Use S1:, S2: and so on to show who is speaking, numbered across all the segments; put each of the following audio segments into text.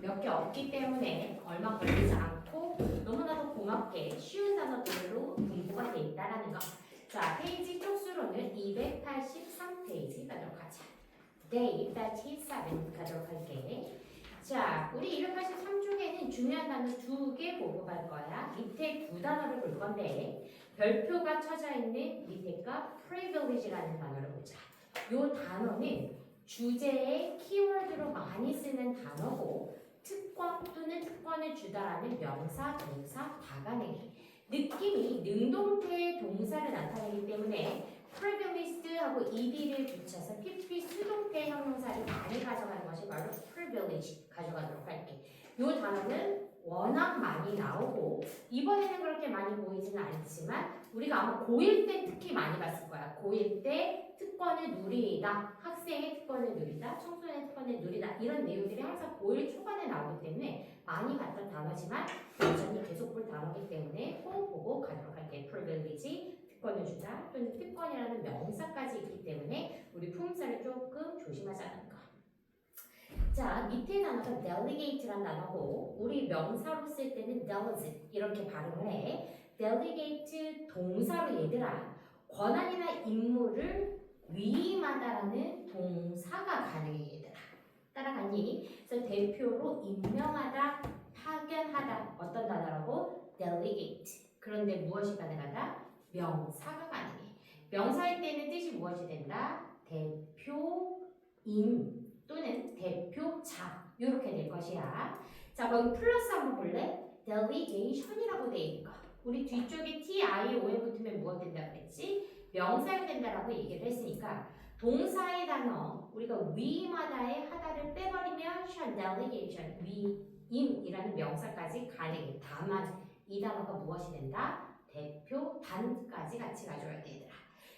S1: 몇 개 없기 때문에 얼마 걸리지 않고 너무나도 고맙게 쉬운 단어들로 분포가 돼 있다라는 거. 자, 페이지 쪽수로는 283페이지 가도록 하자. Day 87 가도록 할게. 자, 우리 283 중에는 중요한 단어 2개 보고 갈 거야. 밑에 두 단어를 볼 건데 별표가 쳐져 있는 밑에가 privilege라는 단어를 보자. 이 단어는 주제에 키워드로 많이 쓰는 단어고 특권 또는 특권을 주다라는 명사, 동사, 다간행이 느낌이 능동태의 동사를 나타내기 때문에 privileged하고 ed를 붙여서 PP 수동태 형용사를 많이 가져가는 것이 바로 privilege 가져가도록 할게. 이 단어는 워낙 많이 나오고 이번에는 그렇게 많이 보이지는 않지만 우리가 아마 고1 때 특히 많이 봤을 거야. 고1 때 특권을 누리다, 학생의 특권을 누리다, 청소년의 특권을 누리다 이런 내용들이 항상 고1 초반에 나오기 때문에 많이 봤던 단어지만 여전히 계속 볼 단어이기 때문에 꼭 보고 가도록 할게. privilege, 특권을 주다 또는 특권이라는 명사까지 있기 때문에 우리 품사를 조금 조심하자는 거. 자, 밑에 단어가 delegate란 단어고 우리 명사로 쓸 때는 delegate 이렇게 발음을 해. delegate 동사로 얘들아 권한이나 임무를 위임하다라는 동사가 가능해 얘들아. 따라가니? 그래서 대표로 임명하다, 파견하다 어떤 단어라고? delegate. 그런데 무엇이 가능하다? 명사가 가능해. 명사일 때는 뜻이 무엇이 된다? 대표인 또는 대표자 이렇게 될 것이야. 자, 거기 플러스 한번 볼래? delegation이라고 돼 있는 거. 우리 뒤쪽에 t-i-o-n 붙으면 무엇 된다고 그랬지? 명사가 된다라고 얘기를 했으니까 동사의 단어 우리가 위임하다의 하다를 빼버리면 shall delegation 위임이라는 명사까지 가능해. 다만 이 단어가 무엇이 된다? 대표단까지 같이 가져야 돼 얘들아.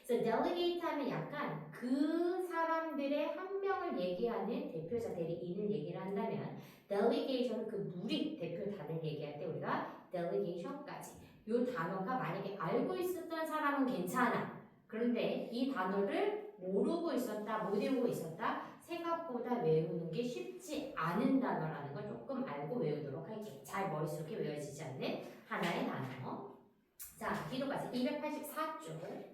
S1: 그래서 delegate 하면 약간 그 사람들의 한 명을 얘기하는 대표자 대리인을 얘기를 한다면 delegation 그 무리 대표단을 얘기할 때 우리가 delegation까지 이 단어가 만약에 알고 있었던 사람은 괜찮아. 그런데 이 단어를 모르고 있었다, 못 외우고 있었다 생각보다 외우는 게 쉽지 않은 단어라는 걸 조금 알고 외우도록 할게. 잘 머릿속에 외워지지 않는 하나의 단어. 자, 뒤로 가서 284쪽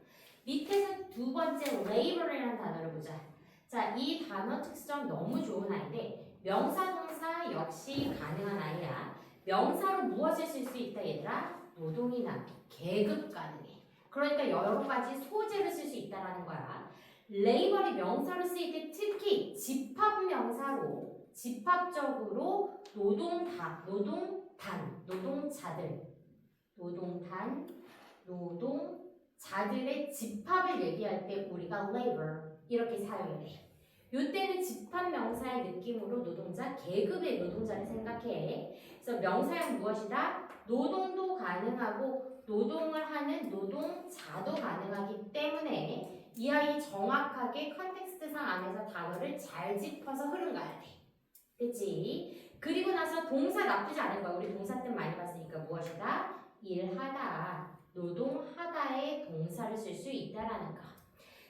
S1: 밑에서 두 번째 labor이라는 단어를 보자. 자, 이 단어 특성 너무 좋은 아이인데 명사, 동사 역시 가능한 아이야. 명사로 무엇을 쓸 수 있다 얘들아? 노동이나 계급 가능해. 그러니까 여러 가지 소재를 쓸 수 있다는 거야. labor이 명사로 쓰일 때 특히 집합 명사로 집합적으로 노동자들의 집합을 얘기할 때 우리가 labor 이렇게 사용을 해. 이때는 집합 명사의 느낌으로 노동자, 계급의 노동자를 생각해. 그래서 명사는 무엇이다? 노동도 가능하고 노동을 하는 노동자도 가능하기 때문에 이 아이 정확하게 컨텍스트상 안에서 단어를 잘 짚어서 흐름 가야 돼. 그치? 그리고 나서 동사 나쁘지 않은 거야. 우리 동사 뜻 많이 봤으니까 무엇이다? 일하다, 노동하다의 동사를 쓸 수 있다라는 거.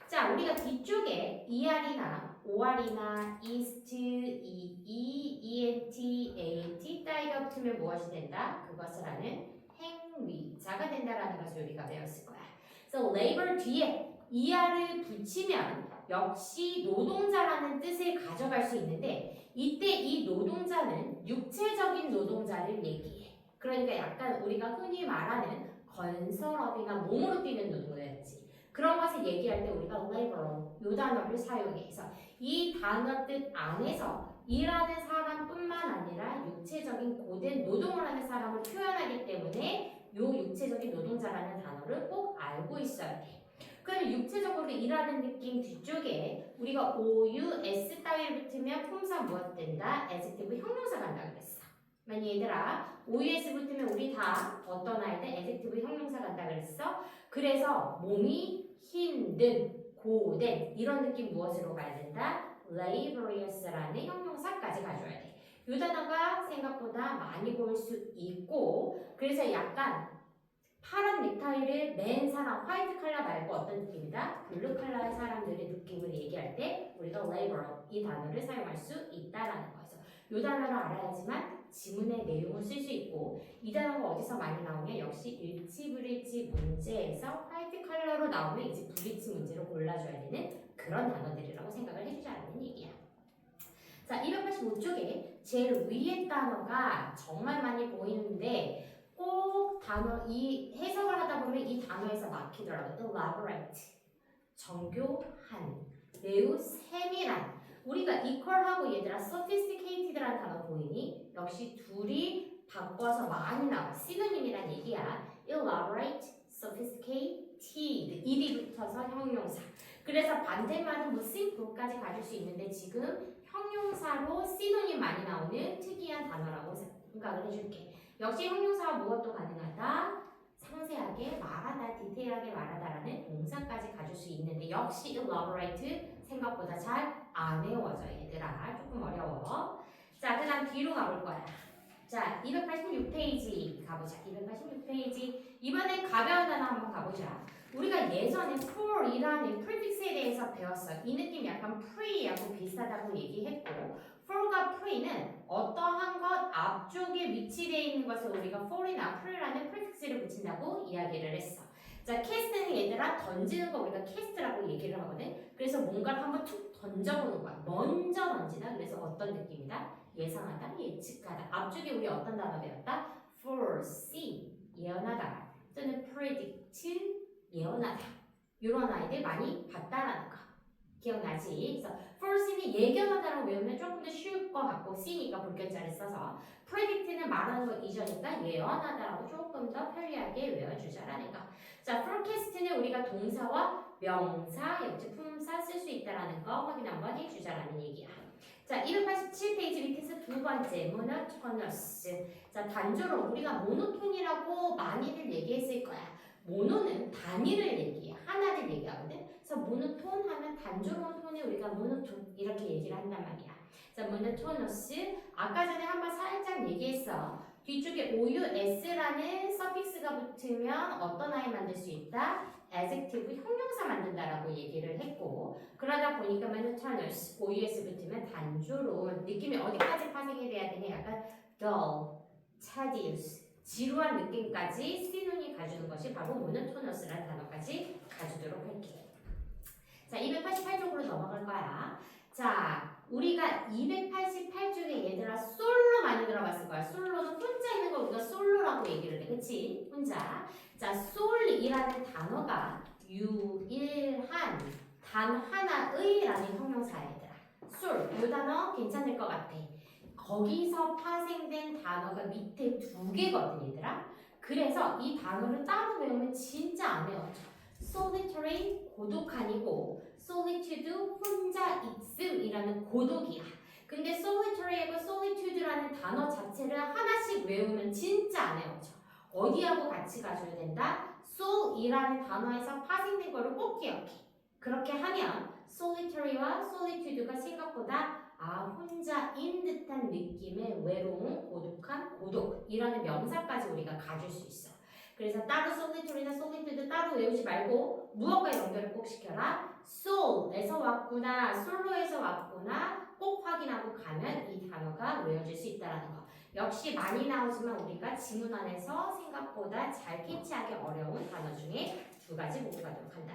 S1: 자, 우리가 뒤쪽에 ER이나 OR이나 east, EET, AT 따위가 붙으면 무엇이 된다? 그것을 하는 행위자가 된다라는 것을 우리가 배웠을 거야. 그래서 labor 뒤에 ER을 붙이면 역시 노동자라는 뜻을 가져갈 수 있는데 이때 이 노동자는 육체적인 노동자를 얘기해. 그러니까 약간 우리가 흔히 말하는 건설업이나 몸으로 뛰는 노동자였지. 그런 것을 얘기할 때 우리가 labor 이 단어를 사용해서 이 단어 뜻 안에서 일하는 사람뿐만 아니라 육체적인 고된 노동을 하는 사람을 표현하기 때문에 이 육체적인 노동자라는 단어를 꼭 알고 있어야 돼. 그럼 육체적으로 일하는 느낌 뒤쪽에 우리가 OU, S 따위를 붙으면 품사 무엇 된다? adjective 형용사 간다 그랬어. 만약 얘들아 OUS 붙으면 우리 다 어떤 아이들 adjective 형용사 간다 그랬어? 그래서 몸이 힘든, 고된 이런 느낌 무엇으로 가야 된다? laborious라는 형용사까지 가져야 돼. 이 단어가 생각보다 많이 볼 수 있고 그래서 약간 파란 넥타이를 맨 사람, 화이트 컬러 말고 어떤 느낌이다? 블루 컬러의 사람들의 느낌을 얘기할 때 우리가 labor 이 단어를 사용할 수 있다라는 거죠. 이 단어를 알아야지만 지문의 내용을 쓸 수 있고 이 단어가 어디서 많이 나오냐 역시 일치불일치 문제에서 화이트 컬러로 나오면 이제 불일치 문제로 골라줘야 되는 그런 단어들이라고 생각을 해주자는 얘기야. 자, 285쪽에 제일 위에 단어가 정말 많이 보이는데 꼭 단어 이 해석을 하다 보면 이 단어에서 막히더라고요. elaborate, 정교한, 매우 세밀한. 우리가 equal하고 얘들아 sophisticated라는 단어 보이니? 역시 둘이 바꿔서 많이 나와. 시노님이란 얘기야. elaborate, sophisticated. 일이 붙어서 형용사. 그래서 반대말은 뭐 simple까지 가질 수 있는데 지금 형용사로 시노님 많이 나오는 특이한 단어라고 생각을 해줄게. 역시 형용사와 무엇도 가능하다. 상세하게 말하다, 디테일하게 말하다라는 동사까지 가질 수 있는데 역시 elaborate 생각보다 잘 안 외워져 얘들아. 조금 어려워. 자, 그 다음 뒤로 가볼 거야. 자, 286페이지 가보자. 286페이지. 이번엔 가벼운 단어 한번 가보자. 우리가 예전에 for이라는 prefix에 대해서 배웠어. 이 느낌 약간 pre하고 비슷하다고 얘기했고 for과 pre는 어떠한 것 앞쪽에 위치되어 있는 것을 우리가 for이나 pre라는 prefix를 붙인다고 이야기를 했어. 자, cast는 얘들아 던지는 거 우리가 cast라고 얘기를 하거든. 그래서 뭔가를 한번 툭 던져보는 거야. 먼저 던지다. 그래서 어떤 느낌이다? 예상하다, 예측하다. 앞쪽에 우리 어떤 단어 배웠다? foresee, 예언하다. 또는 predict, 예언하다. 이런 아이들 많이 봤다라는 거. 기억나지? 그래서 foresee는 예견하다라고 외우면 조금 더 쉬울 것 같고 see니까 볼견자를 써서 predict는 말하는 거 이전이니까 예언하다라고 조금 더 편리하게 외워주자라는 거. 자, forecast는 우리가 동사와 명사, 역지품사 쓸 수 있다라는 거 확인 한번 해주자라는 얘기야. 자, 287페이지 밑에서 두 번째 monotonous. 자, 단조로움. 우리가 모노톤이라고 많이들 얘기했을 거야. 모노는 단위를 얘기해. 하나를 얘기하거든. 그래서 모노톤 하면 단조로운 톤에 우리가 모노톤 이렇게 얘기를 한단 말이야. 자, monotonous. 아까 전에 한번 살짝 얘기했어. 뒤쪽에 OUS라는 서픽스가 붙으면 어떤 아이 만들 수 있다? adjective 형용사 만든다라고 얘기를 했고 그러다 보니까 monotonous, OUS 붙으면 단조로운 느낌이 어디까지 파생이 돼야 되냐? 약간 dull, tedious, 지루한 느낌까지 시논이 가주는 것이 바로 monotonous라는 단어까지 가주도록 할게. 자, 288쪽으로 넘어갈 거야. 자, 우리가 288쪽에 얘들아 솔로 많이 들어봤을 거야. 솔로는 혼자 있는 거 우리가 솔로라고 얘기를 해. 그치? 혼자. 자, 솔이라는 단어가 유일한 단 하나의 라는 형용사야 얘들아. 솔, 이 단어 괜찮을 것 같아. 거기서 파생된 단어가 밑에 두 개거든 얘들아. 그래서 이 단어를 따로 외우면 진짜 안 외워져. solitary, 고독한이고 solitude, 혼자 있음이라는 고독이야. 근데 solitary하고 solitude라는 단어 자체를 하나씩 외우면 진짜 안 외워져. 어디하고 같이 가줘야 된다? soul이라는 단어에서 파생된 거를 꼭 기억해. 그렇게 하면 solitary와 solitude가 생각보다 혼자인 듯한 느낌의 외로움, 고독한, 고독이라는 명사까지 우리가 가질 수 있어. 그래서 따로 solitary나 solitude 따로 외우지 말고 무엇과 연결을 꼭 시켜라. soul에서 왔구나, 솔로에서 왔구나 꼭 확인하고 가면 이 단어가 외워질 수 있다는 거. 역시 많이 나오지만 우리가 지문 안에서 생각보다 잘 캐치하기 어려운 단어 중에 두 가지 보고 가도록 한다.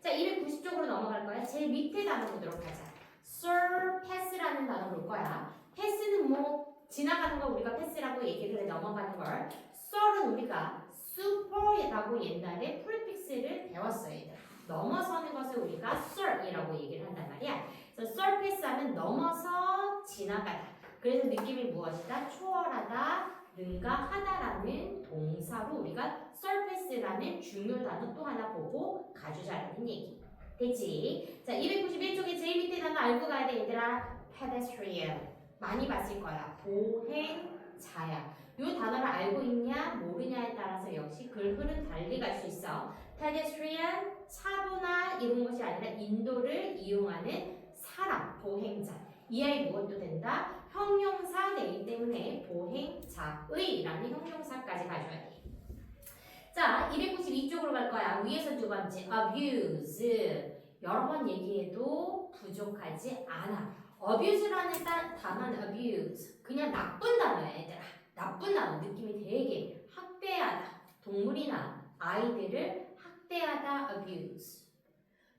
S1: 자, 290쪽으로 넘어갈 거야. 제일 밑에 단어 보도록 하자. surpass라는 단어 볼 거야. 패스는 뭐 지나가는 거 우리가 패스라고 얘기를 해 넘어가는 걸. sur은 우리가 super라고 옛날에 프리픽스를 배웠어요. 얘들아. 넘어서는 것을 우리가 sur이라고 얘기를 한단 말이야. 그래서 surpass하면 넘어서 지나가다. 그래서 느낌이 무엇이다? 초월하다, 능가하다라는 동사로 우리가 surpass라는 중요 단어 또 하나 보고 가주자라는 얘기. 됐지? 자, 291쪽에 제일 밑에 단어 알고 가야 돼 얘들아. pedestrian. 많이 봤을 거야. 보행자야. 이 단어를 알고 있냐 모르냐에 따라서 역시 글 흐름 달리 갈 수 있어. pedestrian, 차도나 이런 것이 아니라 인도를 이용하는 사람, 보행자. 이 아이 무엇도 된다? 형용사이기 때문에 보행자의라는 형용사까지 가져야 돼. 자, 292쪽으로 갈 거야. 위에서 두 번째, abuse. 여러 번 얘기해도 부족하지 않아. abuse라는 단어는 abuse. 그냥 나쁜 단어야, 얘들아. 나쁜 단어. 느낌이 되게 학대하다. 동물이나 아이들을 학대하다, abuse.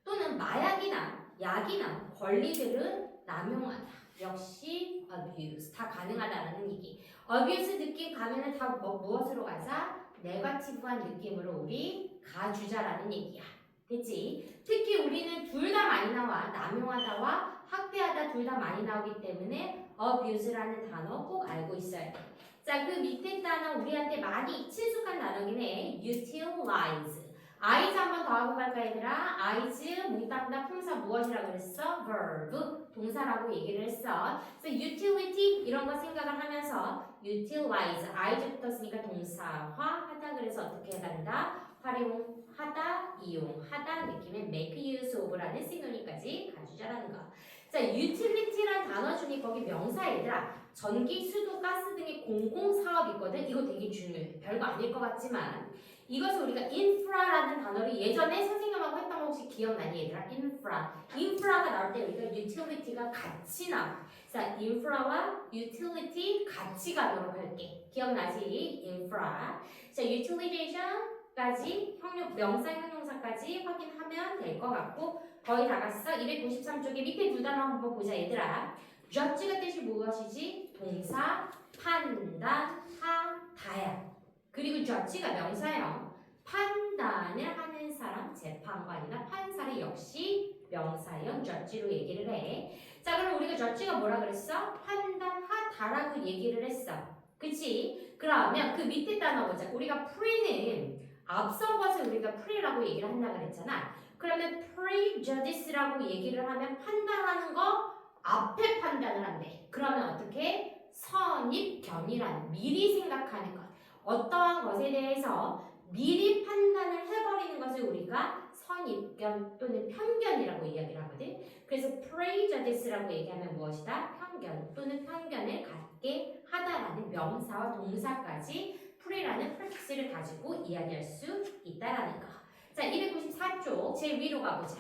S1: 또는 마약이나 약이나 권리들을 남용하다. 역시 abuse. 다 가능하다라는 얘기. abuse 느낌 가면은 다 무엇으로 가자? 네거티브한 느낌으로 우리 가주자라는 얘기야. 됐지? 특히 우리는 둘 다 많이 나와. 남용하다와 학대하다 둘 다 많이 나오기 때문에 abuse라는 단어 꼭 알고 있어야 돼. 자, 그 밑에 단어 우리한테 많이 친숙한 단어긴 해. utilize. eyes 한번 더 하고 갈까 얘들아? eyes 몽땅다 품사 무엇이라고 그랬어? verb 동사라고 얘기를 했어. 그래서 utility 이런 거 생각을 하면서 utilize eyes 붙었으니까 동사화하다 그래서 어떻게 해야 된다? 활용하다, 이용하다 느낌의 make use of라는 시노님까지 가주자라는 거. 자, utility란 단어 중에 거기 명사 얘들아. 전기, 수도, 가스 등의 공공사업이 있거든. 이거 되게 중요해. 별거 아닐 것 같지만 이것을 우리가 infra라는 단어를 예전에 선생님하고 했던 거 혹시 기억나니 얘들아? infra가 나올 때 우리가 utility가 같이 나와. 자, infra와 utility 같이 가도록 할게. 기억나지? infra. 자, utilization까지 명사, 형용사까지 확인하면 될 것 같고 거의 다 갔어. 293쪽에 밑에 두 단어 한번 보자 얘들아. judge가 뜻이 무엇이지? 동사, 판단, 하다야. 그리고 judge가 명사형. 판단을 하는 사람, 재판관이나 판사를 역시 명사형 judge로 얘기를 해. 자, 그럼 우리가 judge가 뭐라 그랬어? 판단하다라고 얘기를 했어. 그치? 그러면 그 밑에 단어 보자. 우리가 pre는 앞선 것을 우리가 pre라고 얘기를 한다 그랬잖아. 그러면 prejudice라고 얘기를 하면 판단하는 거 앞에 판단을 한대. 그러면 어떻게? 선입견이라는 미리 생각하는 것. 어떠한 것에 대해서 미리 판단을 해버리는 것을 우리가 선입견 또는 편견이라고 이야기를 하거든. 그래서 prejudice라고 얘기하면 무엇이다? 편견 또는 편견을 갖게 하다라는 명사와 동사까지 pre라는 prefix를 가지고 이야기할 수 있다라는 거. 자, 294쪽 제일 위로 가보자.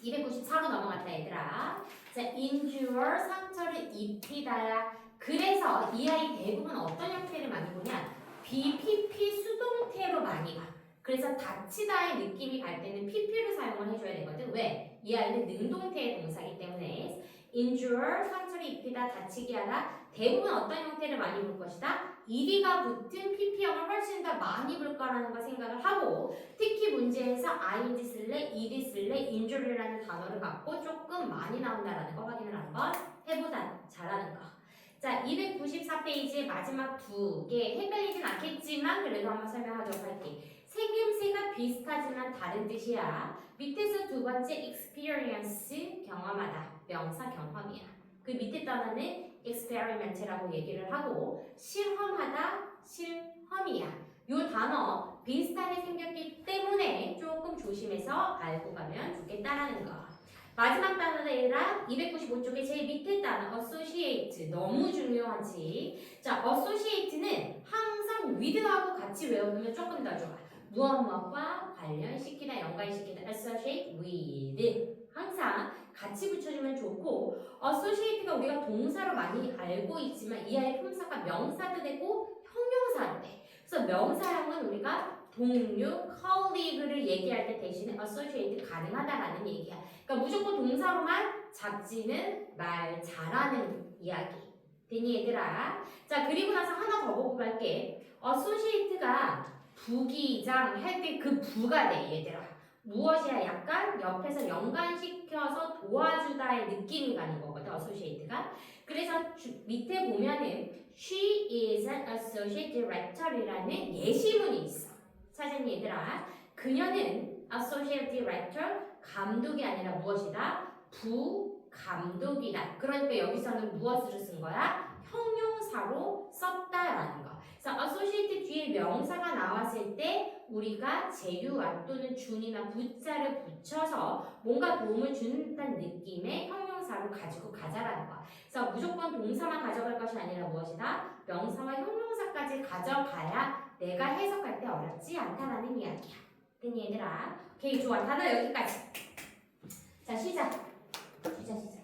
S1: 294로 넘어갔다 얘들아. 자, injure 상처를 입히다야. 그래서 이 아이 대부분 어떤 형태를 많이 보냐? BPP 수동태로 많이 가. 그래서 다치다의 느낌이 갈 때는 PP를 사용을 해줘야 되거든. 왜? 이 아이는 능동태의 동사이기 때문에 injure 상처를 입히다, 다치게 하다. 대부분 어떤 형태를 많이 볼 것이다? ed가 붙은 PP형을 훨씬 더 많이 볼 거라는 걸 생각을 하고 특히 문제에서 ing 쓸래, ed 쓸래, injury라는 단어를 갖고 조금 많이 나온다라는 거 확인을 한번 해보자. 잘하는 거. 자, 294페이지의 마지막 두 개 헷갈리진 않겠지만 그래도 한번 설명하도록 할게. 생김새가 비슷하지만 다른 뜻이야. 밑에서 두 번째 experience 경험하다. 명사 경험이야. 그 밑에 단어는 experiment라고 얘기를 하고 실험하다 실험이야. 요 단어 비슷하게 생겼기 때문에 조금 조심해서 알고 가면 좋겠다라는 거. 마지막 단어들이랑 295쪽에 제일 밑에 단어 associate 너무 중요하지. 자, associate는 항상 with하고 같이 외워두면 조금 더 좋아. 무엇과 관련시키다, 연관시키다. associate with 항상 같이 붙여주면 좋고 associate가 우리가 동사로 많이 알고 있지만 이 아이 품사가 명사도 되고 형용사도 돼. 그래서 명사형은 우리가 동료, colleague를 얘기할 때 대신에 associate 가능하다라는 얘기야. 그러니까 무조건 동사로만 잡지는 말 잘하는 이야기. 되니 얘들아? 자, 그리고 나서 하나 더 보고 갈게. associate가 부기장 할 때 그 부가 돼 얘들아. 무엇이야? 약간 옆에서 연관시켜서 도와주다의 느낌이 가는 거거든, associate가. 그래서 밑에 보면은 She is an associate director이라는 예시문이 있어. 찾았니 얘들아? 그녀는 associate director, 감독이 아니라 무엇이다? 부감독이다. 그러니까 여기서는 무엇으로 쓴 거야? 형용사로 썼다라는 거. 그래서 associate 뒤에 명사가 나왔을 때 우리가 제휴와 또는 준이나 부자를 붙여서 뭔가 도움을 준다는 느낌의 형용사로 가지고 가자라는 거. 그래서 무조건 동사만 가져갈 것이 아니라 무엇이다? 명사와 형용사까지 가져가야 내가 해석할 때 어렵지 않다라는 이야기야. 됐니 얘들아? 오케이, 좋아. 단어 여기까지. 자, 시작. 시작.